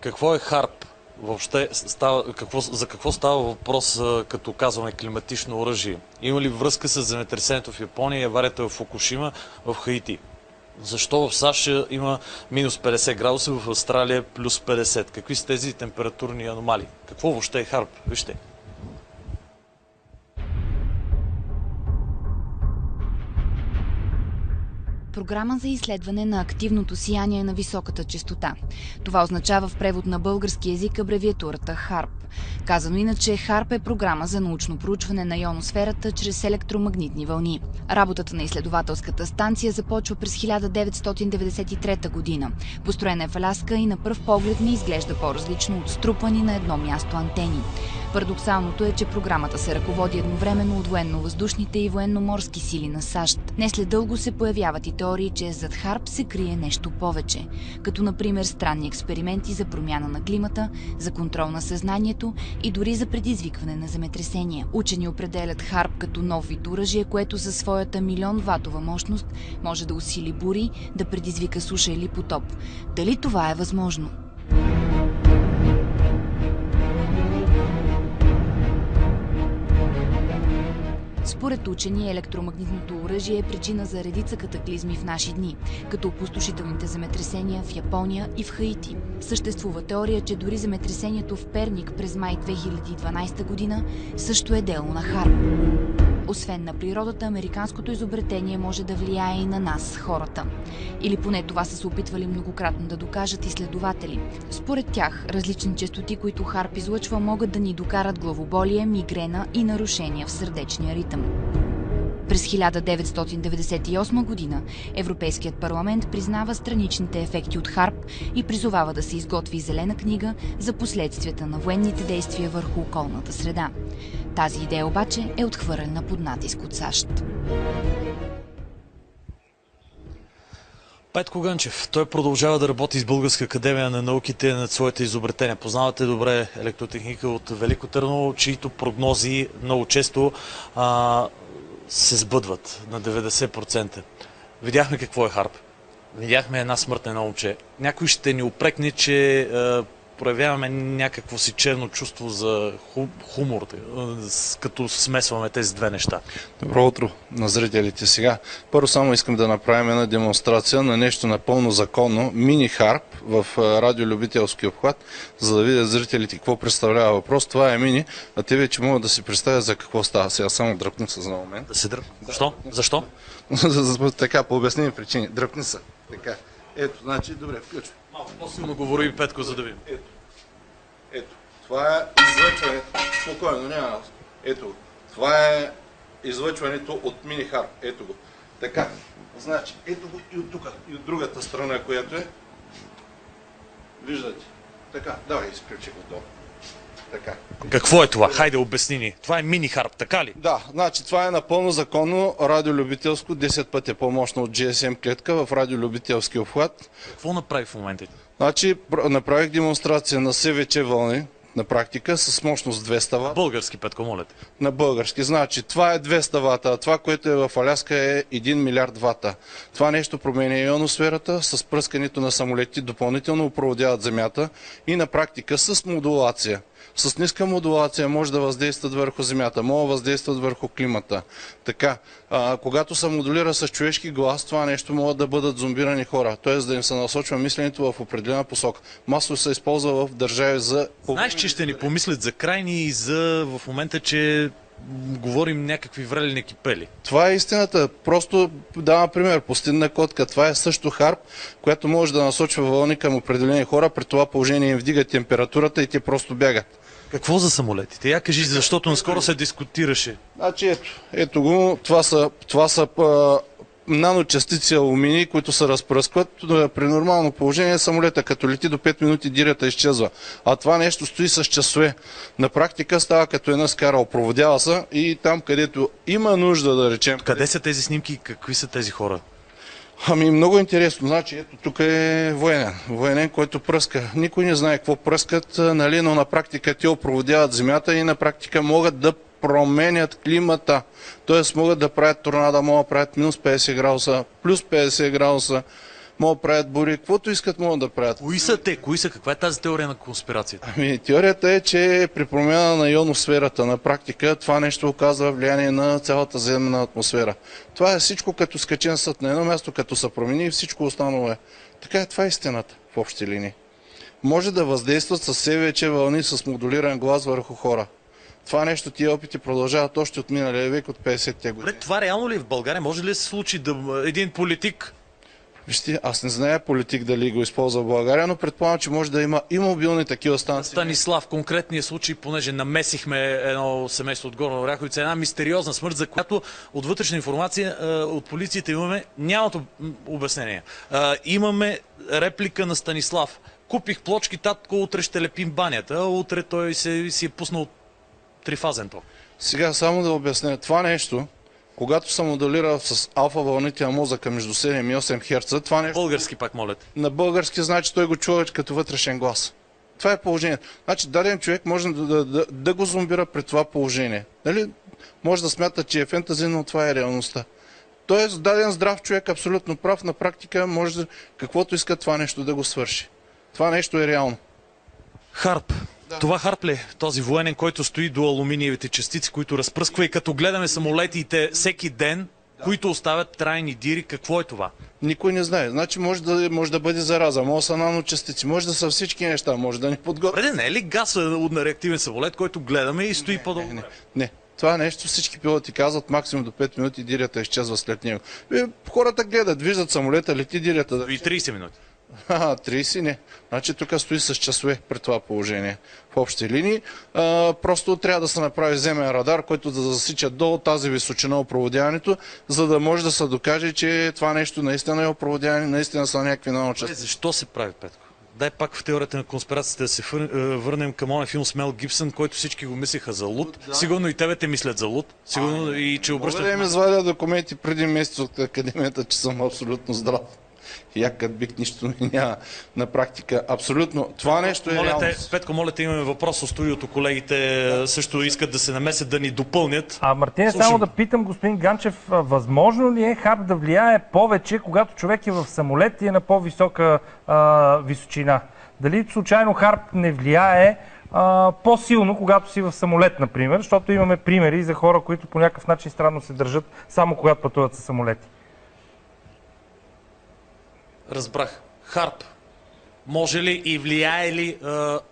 Какво е харп? Въобще за какво става въпрос, като казваме климатично оръжие? Има ли връзка с земетресението в Япония и аварията в Фукушима в Хаити? Защо в САЩ има минус 50 градуса, в Австралия плюс 50? Какви са тези температурни аномалии? Какво въобще е харп? Вижте. Програма за изследване на активното сияние на високата честота. Това означава в превод на български език абревиатурата ХАРП. Казано иначе, ХАРП е програма за научно проучване на ионосферата чрез електромагнитни вълни. Работата на изследователската станция започва през 1993 година. Построена е в Аляска и на пръв поглед не изглежда по-различно от струпани на едно място антени. Парадоксалното е, че програмата се ръководи едновременно от военно-въздушните и военно-морски сили на САЩ. Не след дълго се появяват и теории, че зад ХАРП се крие нещо повече, като например странни експерименти за промяна на климата, за контрол на съзнанието и дори за предизвикване на земетресения. Учени определят ХАРП като нов вид оръжие, което със своята милион-ватова мощност може да усили бури, да предизвика суша или потоп. Дали това е възможно? Според учени, електромагнитното оръжие е причина за редица катаклизми в наши дни, като опустошителните земетресения в Япония и в Хаити. Съществува теория, че дори земетресението в Перник през май 2012 година също е дело на ХАРП. Освен на природата, американското изобретение може да влияе и на нас, хората. Или поне това са се опитвали многократно да докажат изследователи. Според тях, различни честоти, които ХАРП излъчва, могат да ни докарат главоболие, мигрена и нарушения в сърдечния ритъм. През 1998 година Европейският парламент признава страничните ефекти от ХАРП и призовава да се изготви зелена книга за последствията на военните действия върху околната среда. Тази идея обаче е отхвърлена под натиск от САЩ. Петко Гънчев. Той продължава да работи с Българска академия на науките над своите изобретения. Познавате добре електротехника от Велико Търново, чието прогнози много често се сбъдват на 90%. Видяхме какво е ХАРП. Видяхме една смърт на едно момче. Някой ще ни упрекне, че проявяваме някакво си черно чувство за хумор, като смесваме тези две неща. Добро утро на зрителите. Сега, първо само искам да направим една демонстрация на нещо напълно законно, мини ХАРП в радиолюбителски обхват, за да видят зрителите какво представлява въпрос. Това е мини, а те вече могат да си представят за какво става. Сега само дръпни се за момент. Да се дръпни. Защо? Защо? Така, по обясними причини. Дръпни се. Така. Ето, значи, добре, включвай. Малко по-силно говори Петко, за да видим. Ето, това е излъчването. Спокойно, няма. Ето, това е излъчването от мини ХАРП. Ето го. Така, значи, ето го и от тук, и от другата страна, която е. Виждате. Така, давай, изключи го долу. Така. Какво е това? Хайде, обясни ни. Това е мини ХАРП, така ли? Да, значи това е напълно законно радиолюбителско, 10 пъти по-мощно от GSM клетка в радиолюбителски обхват. Какво направи в момента? Значи направих демонстрация на СВЧ вълни, на практика, с мощност 200 вата. На български, Петко, моля те. На български. Значи, това е 200 вата, а това, което е в Аляска е 1 милиард вата. Това нещо променя ионосферата, с пръскането на самолети допълнително опроводяват Земята и на практика с модулация. С ниска модулация може да въздействат върху Земята, могат да въздействат върху климата. Така, когато се модулира с човешки глас, това нещо могат да бъдат зомбирани хора, т.е. да им се насочва мисленето в определена посока. Масово се използва в държави за... Знаеш, че ще ни помислят за крайни и за в момента, че говорим някакви врелени кипели. Това е истината. Просто давам пример. Пустинна котка. Това е също ХАРП, която може да насочва вълни към определени хора. При това положение им вдига температурата и те просто бягат. Какво за самолетите? Я кажи, защото наскоро се дискутираше. Значи ето го. Това са наночастици алумини, които се разпръскват. При нормално положение самолета, като лети до 5 минути, дирята изчезва. А това нещо стои с часове. На практика става като една скара, опроводява се и там, където има нужда, да речем. Къде са тези снимки и какви са тези хора? Ами много интересно. Значи ето тук е военен, който пръска. Никой не знае какво пръскат, нали, но на практика те опроводяват Земята и на практика могат да променят климата. Т.е. могат да правят торнада, могат да правят минус 50 градуса, плюс 50 градуса. могат да правят бури, каквото искат могат да правят. Кои са те? Кои са? Каква е тази теория на конспирацията? Теорията е, че при промяна на ионосферата на практика това нещо оказва влияние на цялата земна атмосфера. Това е всичко като скачен съд на едно място, като се промени и всичко останало е. Така е, това е истината в общи линии. Може да въздействат с все вече вълни с модулиран глас върху хора. Това нещо, тия опити продължават още от миналия век, от 50-те години. Добре, това реално ли е в България? Може ли да се случи един политик? Вижте, аз не зная политик дали го използва в България, но предполагам, че може да има и мобилни такива станции. Станислав, конкретния случай, понеже намесихме едно семейство от Горна Оряховица, една мистериозна смърт, за която от вътрешна информация от полицията имаме нямато обяснение. Имаме реплика на Станислав. Купих плочки, татко, утре ще лепим банята, утре той си е пуснал трифазен ток. Сега само да обясня. Това нещо, когато съм моделирал с алфа вълните на мозъка между 7 и 8 Хц, това нещо... Български пак, моля. На български значи той го чува като вътрешен глас. Това е положението. Значи даден човек може да го зомбира при това положение. Нали? Може да смята, че е фентази, но това е реалността. Тоест даден здрав човек, абсолютно прав, на практика може каквото иска това нещо да го свърши. Това нещо е реално. Харп. Да. Това Харп ли? Този военен, който стои до алуминиевите частици, които разпръсква и като гледаме самолетите всеки ден, които оставят трайни дири, какво е това? Никой не знае. Значи може да бъде зараза, може да са наночастици, може да са всички неща, може да ни подготвят. Преди не е ли газ на реактивен самолет, който гледаме и стои по-долу? Не. Това нещо всички пилоти казват, максимум до 5 минути дирята изчезва след него. Хората гледат, виждат самолета, лети дирята. И 30 минути. 30 не. Значи тук стои с часове при това положение. В общи линии. Просто трябва да се направи земен радар, който да засича до тази височина опроводяването, за да може да се докаже, че това нещо наистина е опроводяване, наистина са някакви наночастици. Защо се прави, Петко? Дай пак в теорията на конспирацията да се върнем към оня филм с Мел Гибсън, който всички го мислеха за луд. Да. Сигурно и тебе те мислят за луд. Сигурно и че обръщат... Мога да им извадя документи преди месец от академията, че съм абсолютно здрав. Якът бих нищо няма на практика. Абсолютно. Това нещо е реалност. Петко, моля те, имаме въпрос от студиото. Колегите също искат да се намесят, да ни допълнят. Мартин, само да питам господин Ганчев, възможно ли е Харп да влияе повече, когато човек е в самолет и е на по-висока височина? Дали случайно Харп не влияе по-силно, когато си в самолет, например, защото имаме примери за хора, които по някакъв начин странно се държат, само когато пътуват със самолети? Разбрах. Харп. Може ли и влияе ли,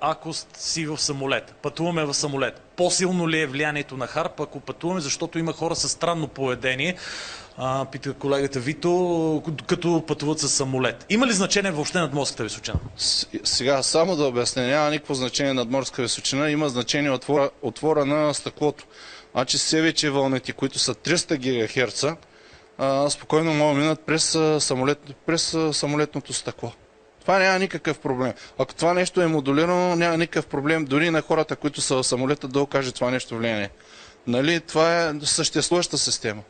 ако си в самолет? Пътуваме в самолет. По-силно ли е влиянието на Харп, ако пътуваме, защото има хора със странно поведение, пита колегата Вито, като пътуват с самолет. Има ли значение въобще надморската височина? Сега само да обясня, няма никакво значение надморска височина, има значение отвора на стъклото. Значи все вече вълните, които са 300 ГГц, спокойно могат да минат през самолетното стъкло. Това няма никакъв проблем. Ако това нещо е модулирано, няма никакъв проблем дори на хората, които са в самолета, да окаже това нещо влияние. Нали? Това е съществуваща система.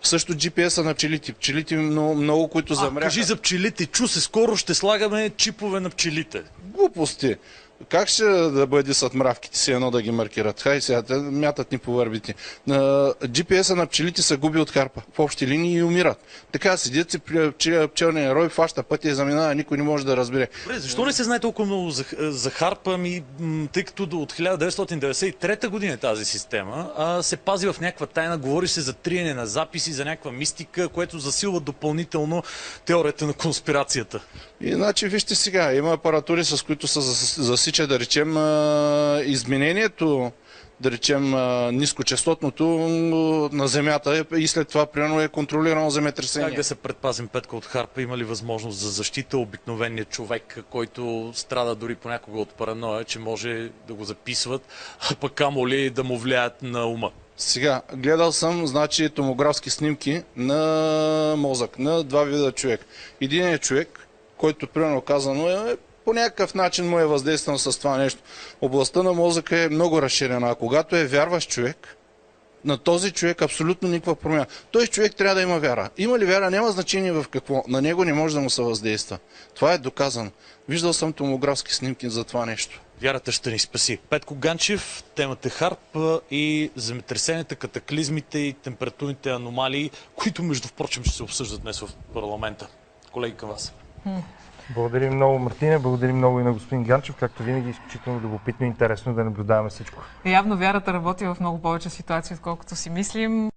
Също GPS-а на пчелите. Пчелите много, които замряха. Кажи за пчелите. Чу се, скоро ще слагаме чипове на пчелите. Глупости. Как ще да бъде с мравките си едно да ги маркират? Хай сега, мятат ни по върбите. GPS-а на пчелите се губи от Харпа. В общи линии и умират. Така седят си пчелния рой, фаща пътя и заминава, никой не може да разбере. Добре, защо не се знае толкова много за Харпа, тъй като от 1993 година тази система се пази в някаква тайна, говори се за триене на записи, за някаква мистика, което засилва допълнително теорията на конспирацията. И значи, вижте сега, има апаратури, с които се засича, да речем, изменението, да речем, нискочастотното на Земята и след това, примерно, е контролирано земетресение. Как да се предпазим, Петко, от Харпа? Има ли възможност за защита обикновения човек, който страда дори понякога от параноя, че може да го записват, а пък камо ли да му влияят на ума? Сега, гледал съм, значи, томографски снимки на мозък, на два вида човек. Единият човек, който, примерно казано, по някакъв начин му е въздействано с това нещо. Областта на мозъка е много разширена, а когато е вярващ човек, на този човек абсолютно никаква промяна. Той човек трябва да има вяра. Има ли вяра, няма значение в какво. На него не може да му се въздейства. Това е доказано. Виждал съм томографски снимки за това нещо. Вярата ще ни спаси. Петко Ганчев, темата Харп и земетресенията, катаклизмите и температурните аномалии, които между впрочем ще се обсъждат днес в парламента. Колеги, към вас. Благодарим много, Мартина. Благодарим много и на господин Ганчев. Както винаги, изключително любопитно и интересно да наблюдаваме всичко. Явно вярата работи в много повече ситуации, отколкото си мислим.